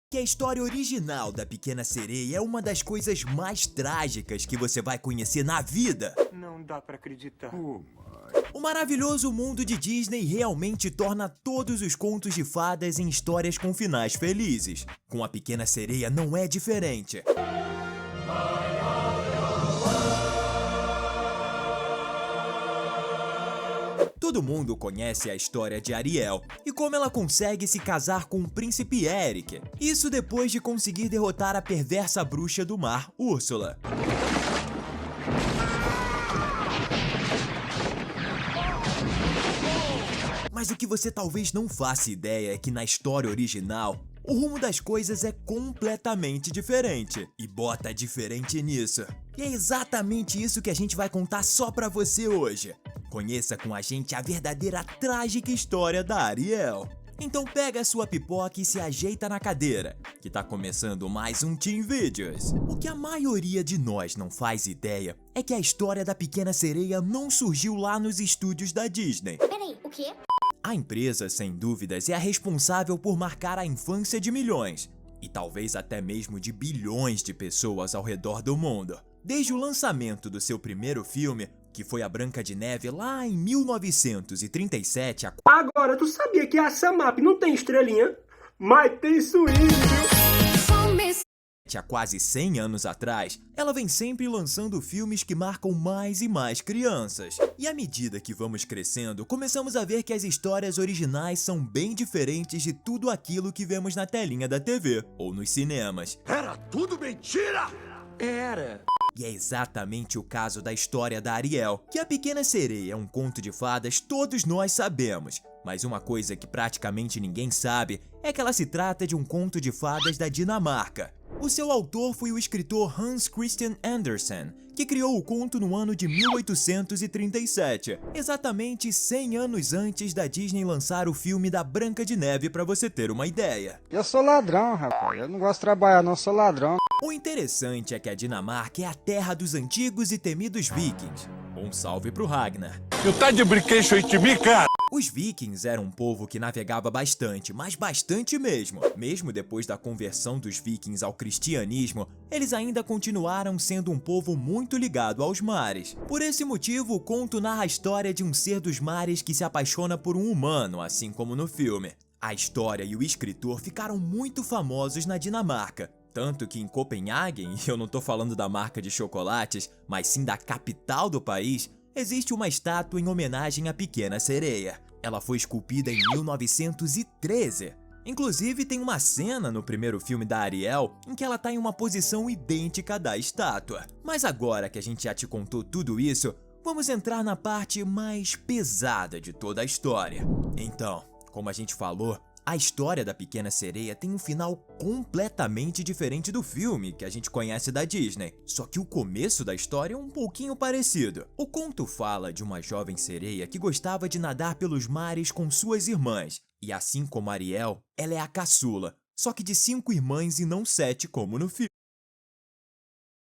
Que a história original da Pequena Sereia é uma das coisas mais trágicas que você vai conhecer na vida. Não dá pra acreditar. O maravilhoso mundo de Disney realmente torna todos os contos de fadas em histórias com finais felizes. Com a Pequena Sereia não é diferente. Todo mundo conhece a história de Ariel e como ela consegue se casar com o príncipe Eric. Isso depois de conseguir derrotar a perversa bruxa do mar, Úrsula. Mas o que você talvez não faça ideia é que na história original, o rumo das coisas é completamente diferente. E bota diferente nisso. E é exatamente isso que a gente vai contar só pra você hoje. Conheça com a gente a verdadeira trágica história da Ariel. Então pega a sua pipoca e se ajeita na cadeira, que tá começando mais um Team Videos. O que a maioria de nós não faz ideia é que a história da Pequena Sereia não surgiu lá nos estúdios da Disney. Peraí, o quê? A empresa, sem dúvidas, é a responsável por marcar a infância de milhões, e talvez até mesmo de bilhões de pessoas ao redor do mundo. Desde o lançamento do seu primeiro filme, que foi a Branca de Neve lá em 1937, Agora, tu sabia que a Samap não tem estrelinha? Mas tem swing, viu? há quase 100 anos atrás, ela vem sempre lançando filmes que marcam mais e mais crianças. E à medida que vamos crescendo, começamos a ver que as histórias originais são bem diferentes de tudo aquilo que vemos na telinha da TV ou nos cinemas. Era tudo mentira! Era. E é exatamente o caso da história da Ariel, que a Pequena Sereia é um conto de fadas, todos nós sabemos. Mas uma coisa que praticamente ninguém sabe é que ela se trata de um conto de fadas da Dinamarca. O seu autor foi o escritor Hans Christian Andersen, que criou o conto no ano de 1837, exatamente 100 anos antes da Disney lançar o filme da Branca de Neve, pra você ter uma ideia. Eu sou ladrão, rapaz. Eu não gosto de trabalhar, não. Sou ladrão. O interessante é que a Dinamarca é a terra dos antigos e temidos vikings. Um salve pro Ragnar. Tu tá de brinquedo aí de mim, cara? Os vikings eram um povo que navegava bastante, mas bastante mesmo. Mesmo depois da conversão dos vikings ao cristianismo, eles ainda continuaram sendo um povo muito ligado aos mares. Por esse motivo, o conto narra a história de um ser dos mares que se apaixona por um humano, assim como no filme. A história e o escritor ficaram muito famosos na Dinamarca. Tanto que em Copenhague, e eu não tô falando da marca de chocolates, mas sim da capital do país, existe uma estátua em homenagem à Pequena Sereia. Ela foi esculpida em 1913. Inclusive, tem uma cena no primeiro filme da Ariel em que ela tá em uma posição idêntica da estátua. Mas agora que a gente já te contou tudo isso, vamos entrar na parte mais pesada de toda a história. Então, como a gente falou, a história da Pequena Sereia tem um final completamente diferente do filme que a gente conhece da Disney. Só que o começo da história é um pouquinho parecido. O conto fala de uma jovem sereia que gostava de nadar pelos mares com suas irmãs. E assim como Ariel, ela é a caçula, só que de 5 irmãs e não 7 como no filme.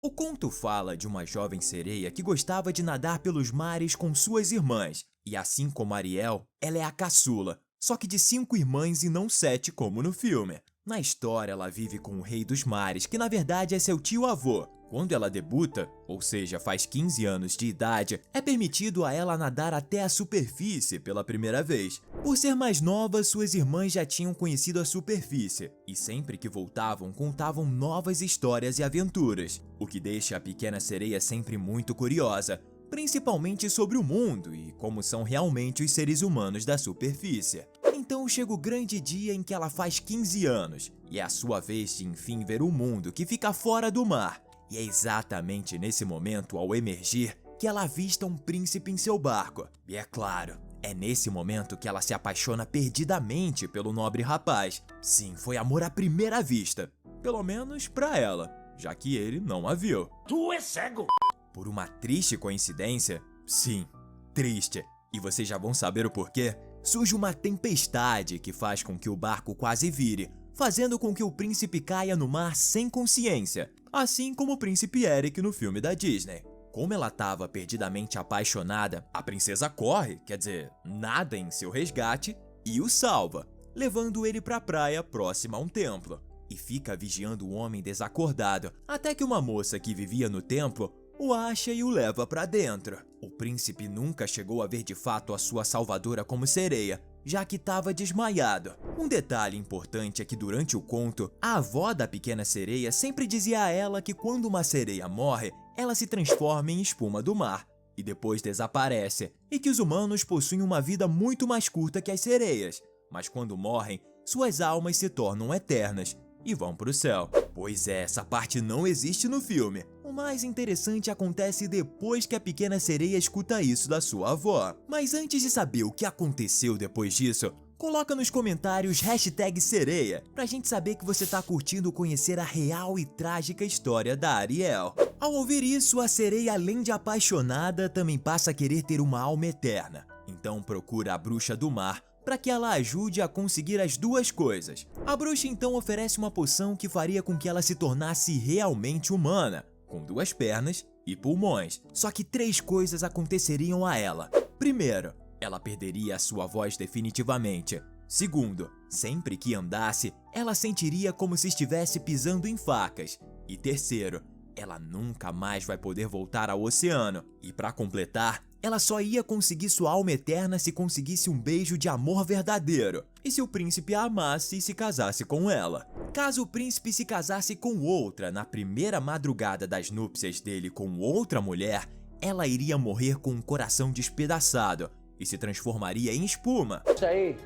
O conto fala de uma jovem sereia que gostava de nadar pelos mares com suas irmãs. E assim como Ariel, ela é a caçula, só que de 5 irmãs e não 7 como no filme. Na história, ela vive com o Rei dos Mares, que na verdade é seu tio-avô. Quando ela debuta, ou seja, faz 15 anos de idade, é permitido a ela nadar até a superfície pela primeira vez. Por ser mais nova, suas irmãs já tinham conhecido a superfície, e sempre que voltavam, contavam novas histórias e aventuras, o que deixa a Pequena Sereia sempre muito curiosa, principalmente sobre o mundo e como são realmente os seres humanos da superfície. Então chega o grande dia em que ela faz 15 anos, e é a sua vez de enfim ver o mundo que fica fora do mar. E é exatamente nesse momento, ao emergir, que ela avista um príncipe em seu barco. E é claro, é nesse momento que ela se apaixona perdidamente pelo nobre rapaz. Sim, foi amor à primeira vista, pelo menos pra ela, já que ele não a viu. Tu é cego! Por uma triste coincidência, sim, triste, e vocês já vão saber o porquê, surge uma tempestade que faz com que o barco quase vire, fazendo com que o príncipe caia no mar sem consciência, assim como o príncipe Eric no filme da Disney. Como ela estava perdidamente apaixonada, a princesa corre, quer dizer, nada em seu resgate, e o salva, levando ele para a praia próxima a um templo. e fica vigiando o homem desacordado, até que uma moça que vivia no templo o acha e o leva pra dentro. O príncipe nunca chegou a ver de fato a sua salvadora como sereia, já que estava desmaiado. Um detalhe importante é que durante o conto, a avó da pequena sereia sempre dizia a ela que quando uma sereia morre, ela se transforma em espuma do mar e depois desaparece, e que os humanos possuem uma vida muito mais curta que as sereias, mas quando morrem, suas almas se tornam eternas e vão pro céu. Pois é, essa parte não existe no filme. O mais interessante acontece depois que a pequena sereia escuta isso da sua avó. Mas antes de saber o que aconteceu depois disso, coloca nos comentários #sereia pra gente saber que você tá curtindo conhecer a real e trágica história da Ariel. Ao ouvir isso, a sereia, além de apaixonada, também passa a querer ter uma alma eterna. Então procura a bruxa do mar para que ela ajude a conseguir as duas coisas. A bruxa então oferece uma poção que faria com que ela se tornasse realmente humana, com 2 pernas e pulmões. Só que 3 coisas aconteceriam a ela. Primeiro, ela perderia a sua voz definitivamente. Segundo, sempre que andasse, ela sentiria como se estivesse pisando em facas. E terceiro, ela nunca mais vai poder voltar ao oceano. E para completar, ela só ia conseguir sua alma eterna se conseguisse um beijo de amor verdadeiro, e se o príncipe a amasse e se casasse com ela. Caso o príncipe se casasse com outra na primeira madrugada das núpcias dele com outra mulher, ela iria morrer com um coração despedaçado e se transformaria em espuma. Isso aí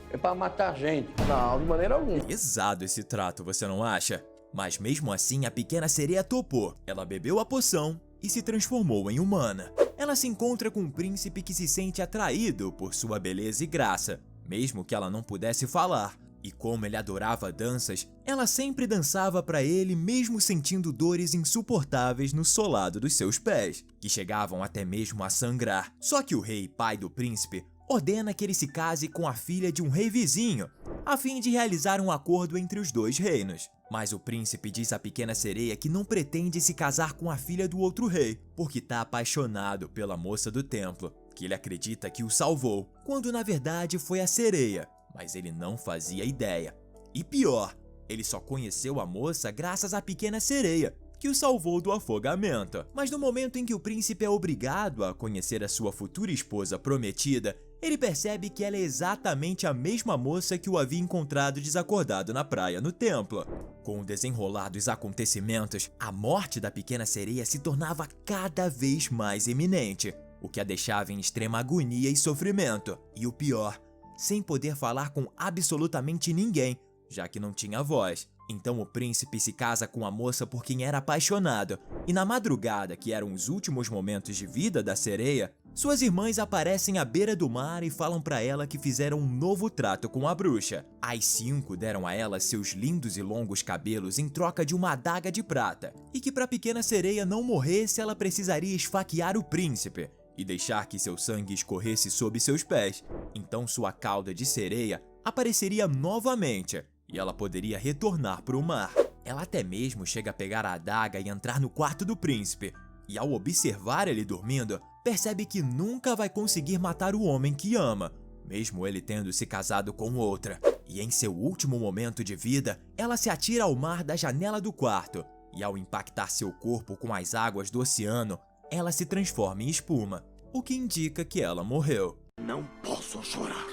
é pra matar gente. Não, de maneira alguma. Pesado esse trato, você não acha? Mas mesmo assim, a pequena sereia topou. Ela bebeu a poção e se transformou em humana. Ela se encontra com um príncipe que se sente atraído por sua beleza e graça, mesmo que ela não pudesse falar. E como ele adorava danças, ela sempre dançava para ele mesmo sentindo dores insuportáveis no solado dos seus pés, que chegavam até mesmo a sangrar. Só que o rei, pai do príncipe, ordena que ele se case com a filha de um rei vizinho, a fim de realizar um acordo entre os 2 reinos. Mas o príncipe diz à pequena sereia que não pretende se casar com a filha do outro rei, porque está apaixonado pela moça do templo, que ele acredita que o salvou, quando na verdade foi a sereia, mas ele não fazia ideia. E pior, ele só conheceu a moça graças à pequena sereia, que o salvou do afogamento. Mas no momento em que o príncipe é obrigado a conhecer a sua futura esposa prometida, ele percebe que ela é exatamente a mesma moça que o havia encontrado desacordado na praia no templo. Com o desenrolar dos acontecimentos, a morte da pequena sereia se tornava cada vez mais iminente, o que a deixava em extrema agonia e sofrimento. E o pior, sem poder falar com absolutamente ninguém, já que não tinha voz. Então o príncipe se casa com a moça por quem era apaixonado, e na madrugada, que eram os últimos momentos de vida da sereia, suas irmãs aparecem à beira do mar e falam pra ela que fizeram um novo trato com a bruxa. As 5 deram a ela seus lindos e longos cabelos em troca de uma adaga de prata, e que pra pequena sereia não morresse, ela precisaria esfaquear o príncipe e deixar que seu sangue escorresse sob seus pés. Então sua cauda de sereia apareceria novamente e ela poderia retornar para o mar. Ela até mesmo chega a pegar a adaga e entrar no quarto do príncipe, e ao observar ele dormindo, percebe que nunca vai conseguir matar o homem que ama, mesmo ele tendo se casado com outra. E em seu último momento de vida, ela se atira ao mar da janela do quarto, e ao impactar seu corpo com as águas do oceano, ela se transforma em espuma, o que indica que ela morreu. Não posso chorar.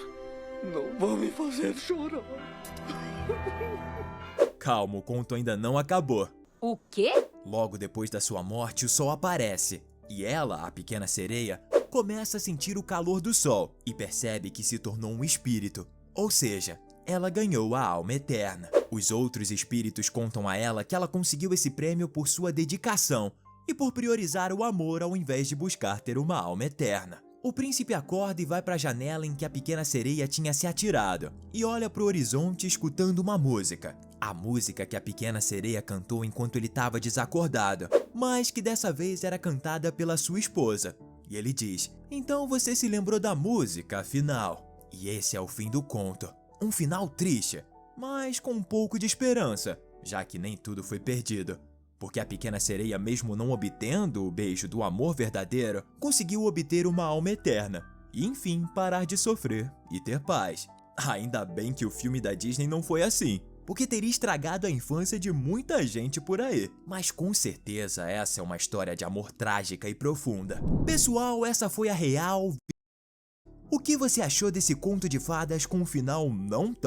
Não vão me fazer chorar. Calma, o conto ainda não acabou. O quê? Logo depois da sua morte, o sol aparece, e ela, a pequena sereia, começa a sentir o calor do sol e percebe que se tornou um espírito, ou seja, ela ganhou a alma eterna. Os outros espíritos contam a ela que ela conseguiu esse prêmio por sua dedicação e por priorizar o amor ao invés de buscar ter uma alma eterna. O príncipe acorda e vai para a janela em que a pequena sereia tinha se atirado e olha para o horizonte escutando uma música. A música que a pequena sereia cantou enquanto ele estava desacordado, mas que dessa vez era cantada pela sua esposa. E ele diz: "Então você se lembrou da música, afinal." E esse é o fim do conto. Um final triste, mas com um pouco de esperança, já que nem tudo foi perdido. Porque a pequena sereia, mesmo não obtendo o beijo do amor verdadeiro, conseguiu obter uma alma eterna e, enfim, parar de sofrer e ter paz. Ainda bem que o filme da Disney não foi assim, o que teria estragado a infância de muita gente por aí. Mas com certeza essa é uma história de amor trágica e profunda. Pessoal, essa foi a real. O que você achou desse conto de fadas com um final não tão